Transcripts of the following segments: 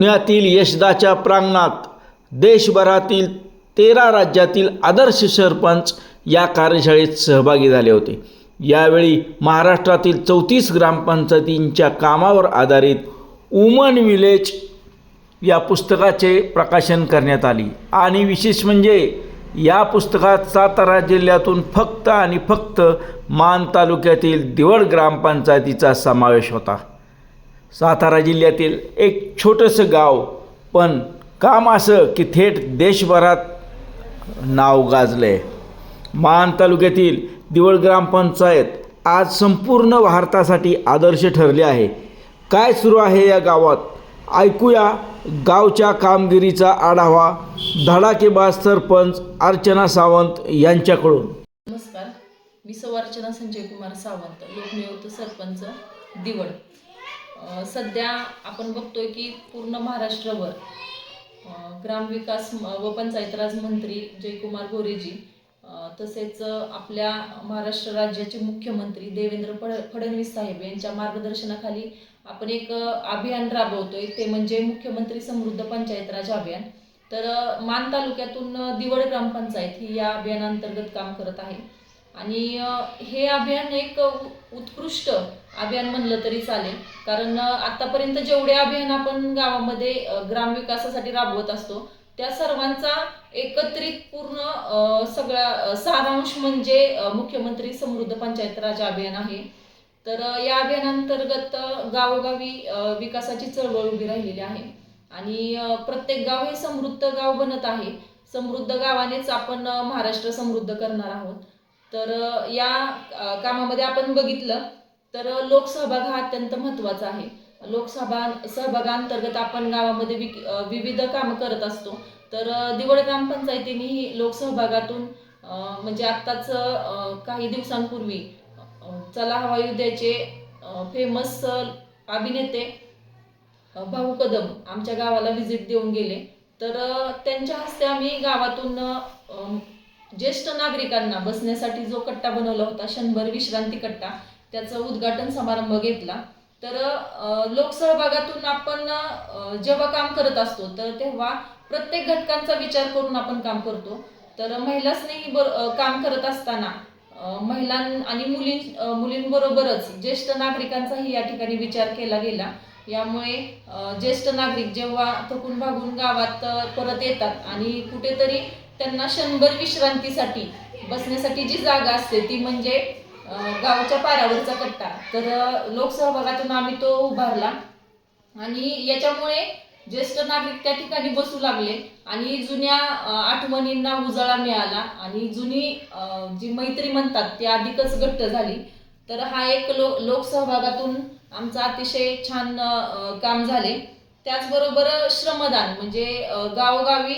पुण्यातील यशदाच्या प्रांगणात देशभरातील 13 राज्यातील आदर्श सरपंच या कार्यशाळेत सहभागी झाले होते। यावेळी महाराष्ट्रातील 34 ग्रामपंचायतींच्या कामावर आधारित वुमन विलेज या पुस्तकाचे प्रकाशन करण्यात आले आणि विशेष म्हणजे या पुस्तकात सातारा जिल्ह्यातून फक्त आणि फक्त मान तालुक्यातील दिवड ग्रामपंचायतीचा समावेश होता। सातारा जिल्ह्यातील एक छोटंसं गाव, पण काम असं की थेट देशभरात नाव गाजले। मान तालुक्यातील दिवड ग्रामपंचायत आज संपूर्ण भारतासाठी आदर्श ठरले आहे। काय सुरू आहे या गावात, ऐकूया गावच्या कामगिरीचा आढावा धडाकेबाज सरपंच अर्चना सावंत यांच्याकडून। नमस्कार, मी सौ अर्चना संजय कुमार सावंत, लोकनियुक्त सरपंच दिवड। सध्या आपण बघतोय की पूर्ण महाराष्ट्रभर ग्रामविकास व पंचायत राज मंत्री जयकुमार गोरेजी तसेच आपल्या महाराष्ट्र राज्याचे मुख्यमंत्री देवेंद्र फडणवीस साहेब यांच्या मार्गदर्शनाखाली आपण एक अभियान राबवतोय, ते म्हणजे मुख्यमंत्री समृद्ध पंचायत राज अभियान। तर मान तालुक्यातून दिवड ग्रामपंचायत ही या अभियानांतर्गत काम करत आहे आणि हे अभियान एक उत्कृष्ट अभियान म्हणलं तरी चालेल, कारण आतापर्यंत जेवढे अभियान आपण गावामध्ये ग्रामविकासासाठी राबवत असतो त्या सर्वांचा एकत्रित पूर्ण सगळा सारांश म्हणजे मुख्यमंत्री समृद्ध पंचायत राज अभियान आहे। तर या अभियानांतर्गत गावोगावी विकासाची चळवळ उभी राहिलेली आहे आणि प्रत्येक गाव हे समृद्ध गाव बनत आहे। समृद्ध गावानेच आपण महाराष्ट्र समृद्ध करणार आहोत। तर या कामामध्ये आपण बघितलं तर लोकसहभाग हा अत्यंत महत्त्वाचा आहे। सहभागांतर्गत आपण गावामध्ये विविध कामं करत असतो। तर दिवड ग्रामपंचायतीने ही लोकसहभागातून म्हणजे आत्ताच काही दिवसांपूर्वी चला हवा येऊ द्याचे फेमस अभिनेते भाऊ कदम आमच्या गावाला व्हिजिट देऊन गेले। तर त्यांच्या हस्ते आम्ही गावातून ज्येष्ठ नागरिकांना बसण्यासाठी जो कट्टा बनवला होता, 100 विश्रांती कट्टा, त्याचा उद्घाटन समारंभ घेतला। तर लोकसहभागातून आपण जेव्हा काम करत असतो तर तेव्हा प्रत्येक घटकांचा विचार करून आपण काम करतो। तर महिलांनीही काम करत असताना महिलां आणि मुलींबरोबरच ज्येष्ठ नागरिकांचाही या ठिकाणी विचार केला गेला। यामुळे ज्येष्ठ नागरिक जेव्हा थकून भागून गावात परत येतात आणि कुठेतरी त्यांना 100 विश्रांतीसाठी बसण्यासाठी जी जागा असते ती म्हणजे गावच्या पारावरचा कट्टा। तर लोकसहभागातून आम्ही तो उभारला आणि याच्यामुळे ज्येष्ठ नागरिक त्या ठिकाणी बसू लागले आणि जुन्या आठवणींना उजाळा मिळाला आणि जुनी जी मैत्री म्हणतात ती अधिकच घट्ट झाली। तर हा एक लोकसहभागातून आमचा अतिशय छान काम झाले। त्याचबरोबर श्रमदान म्हणजे गावोगावी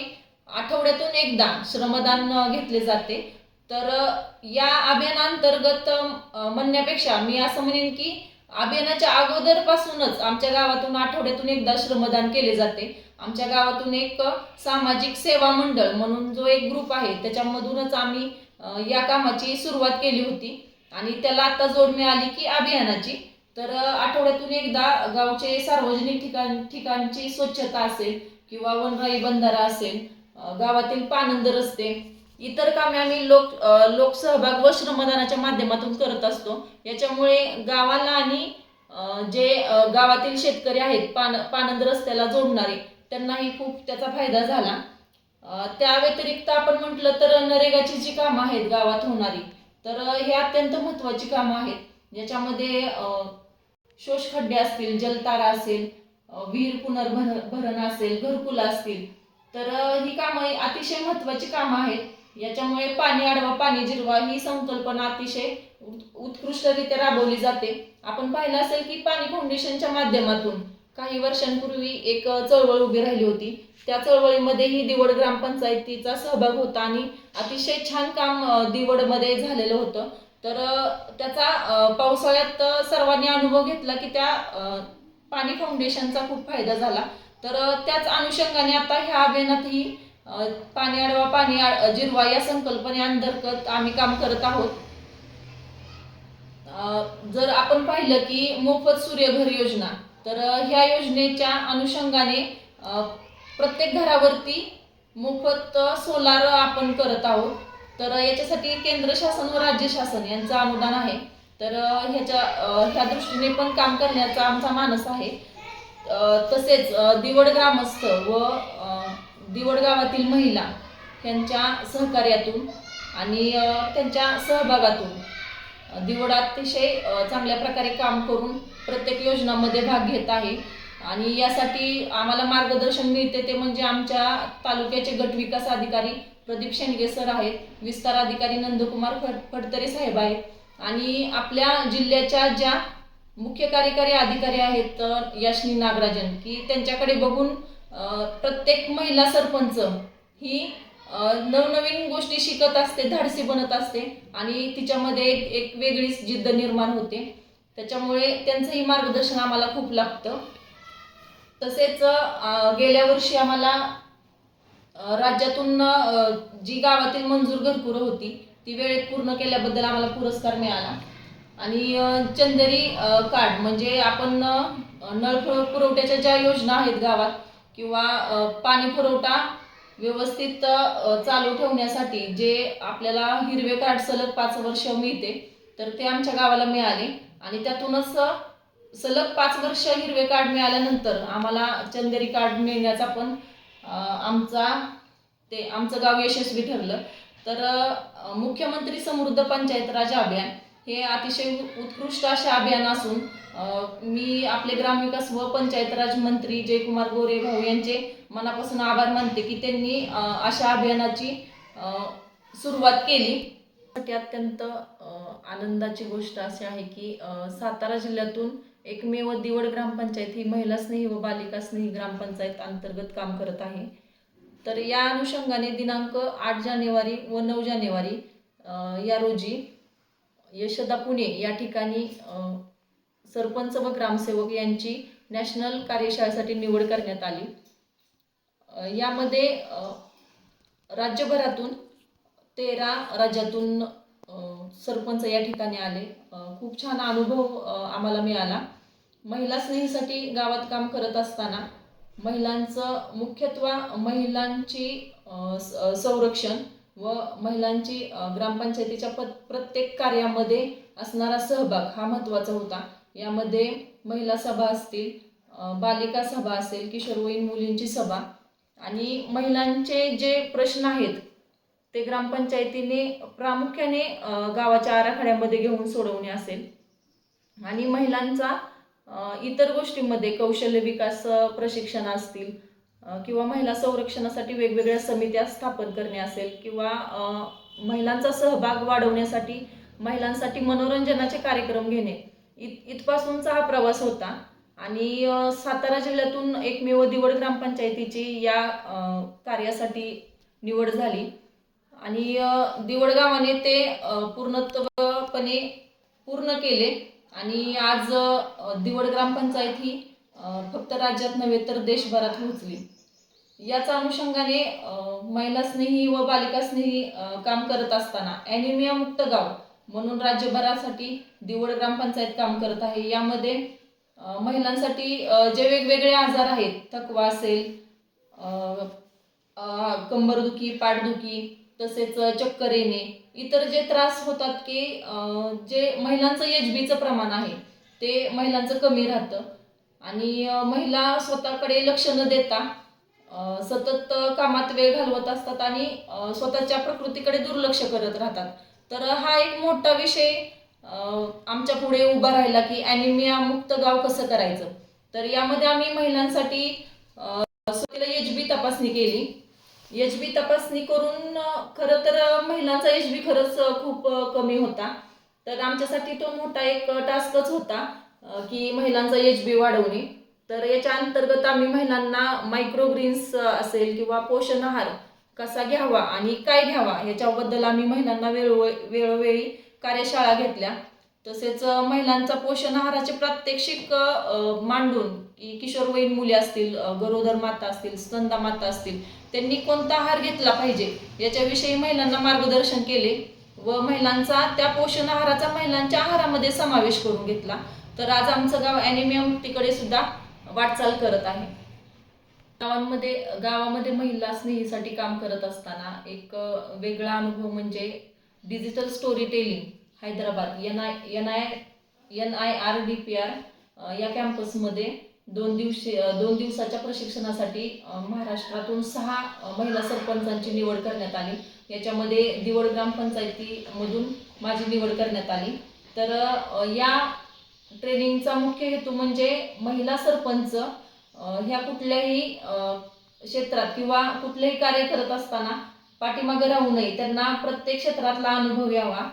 आठवड्यातून एकदा श्रमदान घेतले जाते। तर या अभियानांतर्गत म्हणण्यापेक्षा मी असं म्हणेन की अभियानाच्या अगोदरपासूनच आमच्या गावातून आठवड्यातून एकदा श्रमदान केले जाते। आमच्या गावातून एक सामाजिक सेवा मंडळ म्हणून जो एक ग्रुप आहे त्याच्यामधूनच आम्ही या कामाची सुरुवात केली होती आणि त्याला आता जोड मिळाली की अभियानाची। तर आठवड्यातून एकदा गावचे सार्वजनिक ठिकाणची स्वच्छता असेल किंवा वनराई बंधारा असेल, गावातील पाणंद रस्ते, इतर कामे आम्ही लोकसहभाग व श्रमदानाच्या माध्यमातून करत असतो। याच्यामुळे गावाला आणि जे गावातील शेतकरी आहेत पाणंद रस्त्याला जोडणारे त्यांनाही खूप त्याचा फायदा झाला। त्या व्यतिरिक्त आपण म्हटलं तर नरेगाची जी कामं आहेत गावात होणारी, तर हे अत्यंत महत्त्वाची कामं आहेत। याच्यामध्ये शोषखड्डे असतील, जलतारा असेल, विहीर पुनर्भरण असेल, घरकुलं असतील, तर ही कामं अतिशय महत्त्वाची कामं आहेत। याच्यामुळे पाणी अडवा पाणी जिरवा ही संकल्पना अतिशय उत्कृष्टरित्या राबवली जाते। आपण पाहिलं असेल की पाणी फाउंडेशनच्या माध्यमातून काही वर्षांपूर्वी एक चळवळ उभी राहिली होती। त्या चळवळीमध्येही दिवड ग्रामपंचायतीचा सहभाग होता आणि अतिशय छान काम दिवडमध्ये झालेलं होतं। तर त्याचा पावसाळ्यात सर्वांनी अनुभव घेतला की त्या पाणी फाउंडेशनचा खूप फायदा झाला। तर त्याच अनुषंगाने आता ह्या अभियानातही पाणी अडवा पाणी जिरवा या संकल्पनेअंतर्गत आम्ही काम करत आहोत। जर आपण पाहिलं की मोफत सूर्यघर योजना, तर ह्या योजनेच्या अनुषंगाने प्रत्येक घरावरती मोफत सोलार आपण करत आहोत. तर याच्यासाठी केंद्र शासन व राज्य शासन यांचं अनुदान आहे. तर ह्या दृष्टीने पण काम करण्याचा आमचा मानस आहे. तसेच दिवड ग्रामस्थ व दिवड गावातील महिला यांच्या सहकार्यातून आणि त्यांच्या सहभागातून दिवड अतिशय चांगल्या प्रकारे काम करून प्रत्येक योजनांमध्ये भाग घेत आहे. आणि यासाठी आम्हाला मार्गदर्शन मिळते ते म्हणजे आमच्या तालुक्याचे गट विकास अधिकारी प्रदीप शेंडगे सर आहेत, विस्तार अधिकारी नंदकुमार फडतरे साहेब आहेत आणि आपल्या जिल्ह्याच्या ज्या मुख्य कार्यकारी अधिकारी आहेत याशनी नागराजन, की त्यांच्याकडे बघून प्रत्येक महिला सरपंच ही नवनवीन गोष्टी शिकत असते, धाडसी बनत असते आणि तिच्यामध्ये एक वेगळीच जिद्द निर्माण होते. त्याच्यामुळे त्यांचंही मार्गदर्शन आम्हाला खूप लागतं. तसेच गेल्या वर्षी आम्हाला राज्यातून जी गावातील मंजूर घरकुरं होती ती वेळेत पूर्ण केल्याबद्दल आम्हाला पुरस्कार मिळाला. आणि चंदेरी कार्ड म्हणजे आपण नळ पुरवठ्याच्या ज्या योजना आहेत गावात किंवा पाणी पुरवठा व्यवस्थित चालू ठेवण्यासाठी जे आपल्याला हिरवे कार्ड सलग 5 वर्ष मिळते, तर ते आमच्या गावाला मिळाले आणि त्यातूनच सलग 5 वर्ष हिरवे कार्ड मिळाल्यानंतर आम्हाला चंदेरी कार्ड मिळण्याचा पण आमचं गाव यशस्वी ठरलं. तर मुख्यमंत्री समृद्ध पंचायत राज अभियान हे अतिशय उत्कृष्ट असे अभियान असून मी आपले ग्रामविकास व पंचायत राज मंत्री जयकुमार गोरे भाऊ यांचे मनापासून आभार मानते की त्यांनी अशा अभियानाची सुरुवात केली. अत्यंत आनंदाची गोष्ट अशी आहे की सातारा जिल्ह्यातून एकमेव दिवड ग्रामपंचायत ही महिला स्नेही व बालिका स्नेही ग्रामपंचायत अंतर्गत काम करत आहे. तर या अनुषंगाने दिनांक 8 जानेवारी व 9 जानेवारी या रोजी यशदा पुणे या ठिकाणी सरपंच व ग्रामसेवक यांची नॅशनल कार्यशाळेसाठी निवड करण्यात आली. यामध्ये राज्यभरातून 13 राज्यातून सरपंच या ठिकाणी आले. खूप छान अनुभव आम्हाला मिळाला. महिला स्नेहीसाठी गावात काम करत असताना महिलांचं मुख्यत्वे महिलांची संरक्षण व महिलांची ग्रामपंचायतीच्या प्रत्येक कार्यामध्ये असणारा सहभाग हा महत्त्वाचा होता. यामध्ये महिला सभा असतील, बालिका सभा असेल, किशोरवयीन मुलींची सभा आणि महिलांचे जे प्रश्न आहेत ते ग्रामपंचायतीने प्रामुख्याने गावाच्या आराखड्यामध्ये घेऊन सोडवणे असेल आणि महिलांचा इतर गोष्टींमध्ये कौशल्य विकास प्रशिक्षण असतील किंवा महिला संरक्षणासाठी वेगवेगळ्या समित्या स्थापन करणे असेल किंवा महिलांचा सहभाग वाढवण्यासाठी महिलांसाठी मनोरंजनाचे कार्यक्रम घेणे इथपासूनचा हा प्रवास होता. आणि सातारा जिल्ह्यातून एकमेव दिवड ग्रामपंचायतीची या कार्यासाठी निवड झाली आणि दिवड गावाने ते पूर्णत्वपणे पूर्ण केले आणि आज दिवड ग्रामपंचायत ही फक्त राज्यात नव्हे तर देशभरात पोहोचली. याचा अनुषंगाने महिला स्नेही व बालिका स्नेही काम करत असताना ॲनिमिया मुक्त गाव म्हणून राज्यभरासाठी दिवड ग्रामपंचायत काम करत आहे. यामध्ये महिलांसाठी जे वेगवेगळे आजार आहेत, थकवा असेल, कंबरदुखी, पाठदुखी, तसेच चक्कर येणे, इतर जे त्रास होतात की जे महिलांचं HBचं प्रमाण आहे ते महिलांचं कमी राहतं आणि महिला स्वतःकडे लक्ष न देता सतत कामात वेळ घालवत असतात आणि स्वतःच्या प्रकृतीकडे दुर्लक्ष करत राहतात. तर हा एक मोठा विषय आमच्या पुढे उभा राहिला की ॲनिमिया मुक्त गाव कसं करायचं. तर यामध्ये आम्ही महिलांसाठी स्वतःला HB तपासणी केली. HB तपासणी करून खरं तर महिलांचा HB खरंच खूप कमी होता. तर आमच्यासाठी तो मोठा एक टास्कच होता की महिलांचा HB वाढवणे. तर याच्या अंतर्गत आम्ही महिलांना मायक्रोग्रीन्स असेल किंवा पोषण आहार कसा घ्यावा आणि काय घ्यावा याच्याबद्दल आम्ही महिलांना वेळोवेळी कार्यशाळा घेतल्या. तसेच महिलांचा पोषण आहाराचे प्रात्यक्षिक मांडून की किशोरवयीन मुली असतील, गरोदर माता असतील, स्तनदा माता असतील, त्यांनी कोणता आहार घेतला पाहिजे याच्याविषयी महिलांना मार्गदर्शन केले व महिलांचा त्या पोषण आहाराचा महिलांच्या आहारामध्ये समावेश करून घेतला. तर आज आमचं गाव ॲनिमिया मुक्तीकडे सुद्धा वाटचाल करत आहे. गावामध्ये महिला स्नेहीसाठी काम करत असताना एक वेगळा अनुभव म्हणजे digital story telling Hyderabad NIRDPR या कॅम्पसमध्ये 2 दिवसाच्या प्रशिक्षणासाठी महाराष्ट्रातून 6 महिला सरपंचांची निवड करण्यात आली. याच्यामध्ये दिवड ग्रामपंचायतीमधून माझी निवड करण्यात आली. तर या ट्रेनिंगचा मुख्य हेतू म्हणजे महिला सरपंच ह्या कुठल्याही क्षेत्रात किंवा कुठलेही कार्य करत असताना पाठीमागे राहू नये, त्यांना प्रत्येक क्षेत्रातला अनुभव यावा.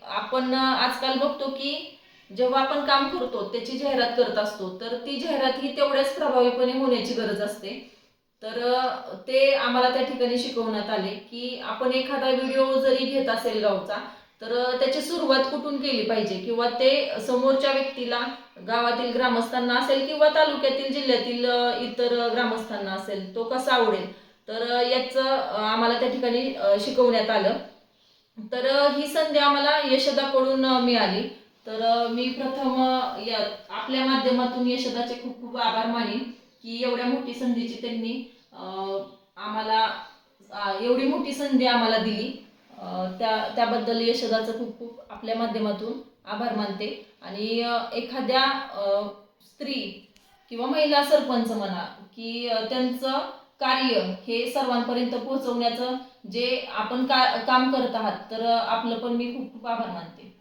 आपण आजकाल बघतो की जेव्हा आपण काम करतो त्याची जाहिरात करत असतो, तर ती जाहिरात ही तेवढ्याच प्रभावीपणे होण्याची गरज असते. तर ते आम्हाला त्या ठिकाणी शिकवण्यात आले की आपण एखादा व्हिडिओ जरी घेत असेल गावचा, तर त्याची सुरुवात कुठून केली पाहिजे किंवा ते समोरच्या व्यक्तीला, गावातील ग्रामस्थांना असेल किंवा तालुक्यातील जिल्ह्यातील इतर ग्रामस्थांना असेल, तो कसा आवडेल. तर याचं आम्हाला त्या ठिकाणी शिकवण्यात आलं. तर ही संधी आम्हाला यशदाकडून मिळाली. तर मी प्रथम आपल्या माध्यमातून यशदाचे खूप खूप आभार मानेन की एवढ्या मोठी संधीची त्यांनी आम्हाला एवढी मोठी संधी आम्हाला दिली. त्याबद्दल यशदाचं खूप खूप आपल्या माध्यमातून आभार मानते. आणि एखाद्या स्त्री किंवा महिला सरपंच म्हणा की त्यांचं कार्य हे सर्वांपर्यंत पोहोचवण्याचं जे आपण काम करत आहात, तर आपलं पण मी खूप खूप आभार मानते.